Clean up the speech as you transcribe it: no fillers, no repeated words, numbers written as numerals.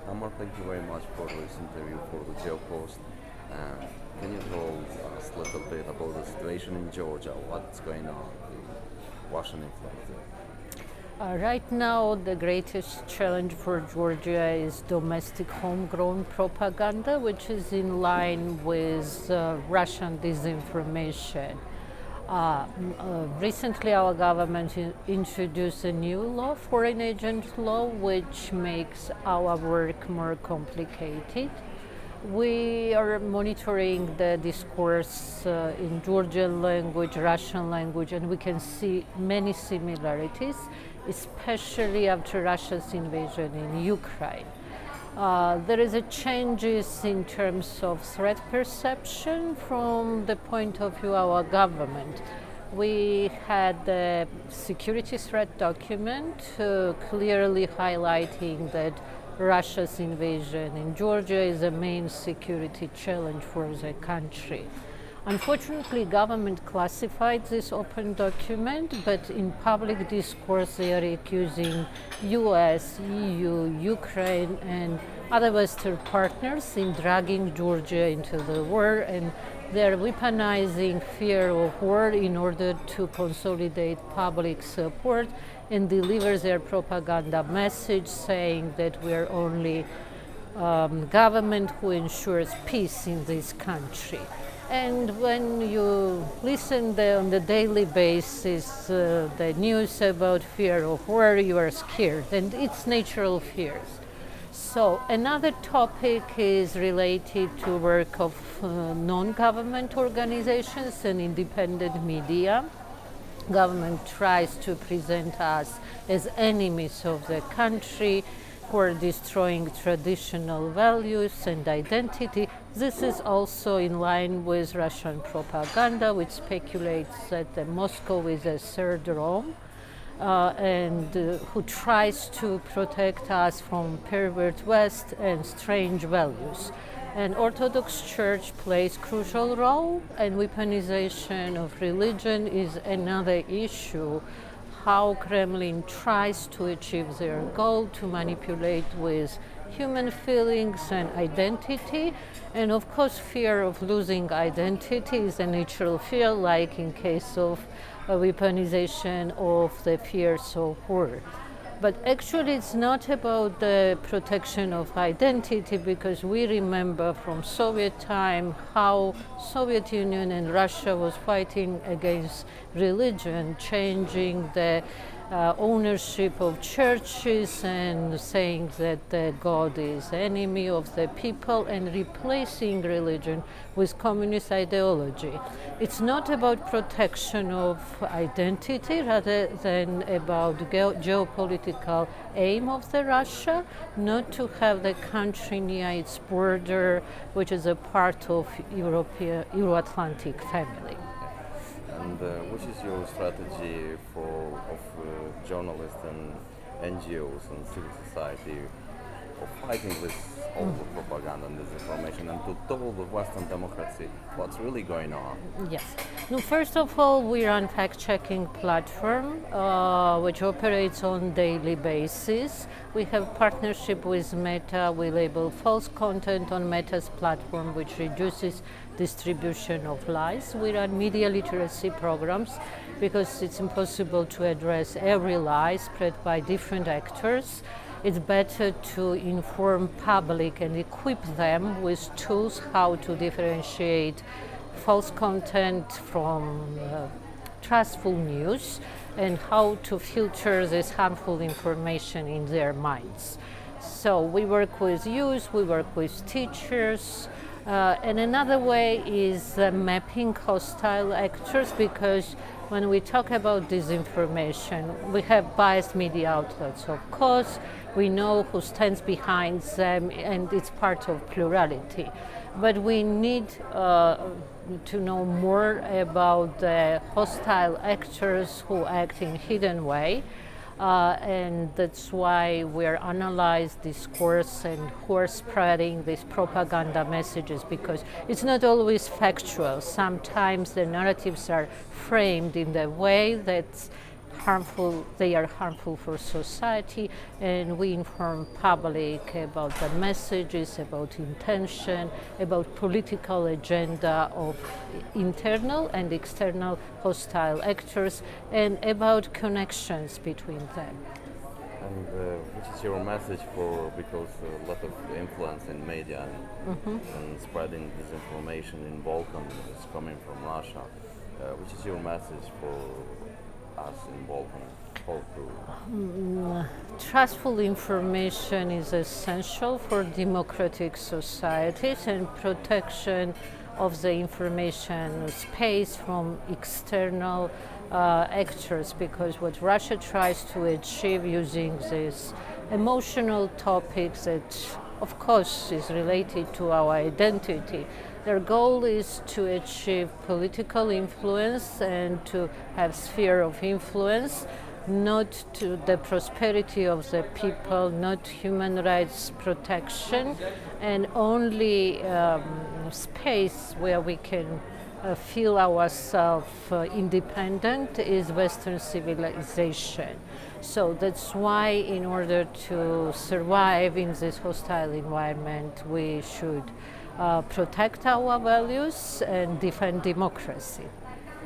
Tamar, thank you very much for this interview for the Geopost. Can you tell us a little bit about the situation in Georgia? What's going on? The Russian influence there? Right now, the greatest challenge for Georgia is domestic homegrown propaganda, which is in line with Russian disinformation. Recently, our government introduced a new law, foreign agent law, which makes our work more complicated. We are monitoring the discourse in Georgian language, Russian language, and we can see many similarities, especially after Russia's invasion in Ukraine. There is a changes in terms of threat perception from the point of view of our government. We had a security threat document clearly highlighting that Russia's invasion in Georgia is a main security challenge for the country. Unfortunately, government classified this open document, but in public discourse they are accusing US, EU, Ukraine and other Western partners in dragging Georgia into the war, and they are weaponizing fear of war in order to consolidate public support and deliver their propaganda message saying that we are only government who ensures peace in this country. And when you listen on the daily basis the news about fear of war, you are scared, and it's natural fears. So another topic is related to work of non-government organizations and independent media. Government tries to present us as enemies of the country who are destroying traditional values and identity. This is also in line with Russian propaganda, which speculates that Moscow is a third Rome, and who tries to protect us from pervert West and strange values. And Orthodox Church plays crucial role, and weaponization of religion is another issue. How Kremlin tries to achieve their goal to manipulate with human feelings and identity. And of course, fear of losing identity is a natural fear, like in case of weaponization of the fears of war. But actually it's not about the protection of identity, because we remember from Soviet time how Soviet Union and Russia was fighting against religion, changing the ownership of churches and saying that God is enemy of the people and replacing religion with communist ideology. It's not about protection of identity rather than about geopolitical aim of the Russia, not to have the country near its border, which is a part of Euro-Atlantic family. And which is your strategy of journalists and NGOs and civil society of fighting with all the propaganda and disinformation, and to tell the Western democracy what's really going on? Yes. No, first of all, we run fact-checking platform which operates on daily basis. We have partnership with Meta. We label false content on Meta's platform, which reduces distribution of lies. We run media literacy programs because it's impossible to address every lie spread by different actors. It's better to inform public and equip them with tools how to differentiate false content from trustful news and how to filter this harmful information in their minds. So we work with youth, we work with teachers, and another way is mapping hostile actors, because when we talk about disinformation, we have biased media outlets, of course. We know who stands behind them, and it's part of plurality. But we need to know more about the hostile actors who act in hidden way. And that's why we're analyze discourse and who are spreading these propaganda messages, because it's not always factual. Sometimes the narratives are framed in the way that they are harmful for society, and we inform public about the messages, about intention, about political agenda of internal and external hostile actors, and about connections between them. And which is your message for, because a lot of influence in media and spreading disinformation in Balkans is coming from Russia. Which is your message for us in Balkan? How to Trustful information is essential for democratic societies, and protection of the information space from external actors, because what Russia tries to achieve using these emotional topics that of course is related to our identity, their goal is to achieve political influence and to have sphere of influence, not to the prosperity of the people, not human rights protection, and only space where we can feel ourselves independent is Western civilization. So that's why, in order to survive in this hostile environment, we should protect our values and defend democracy.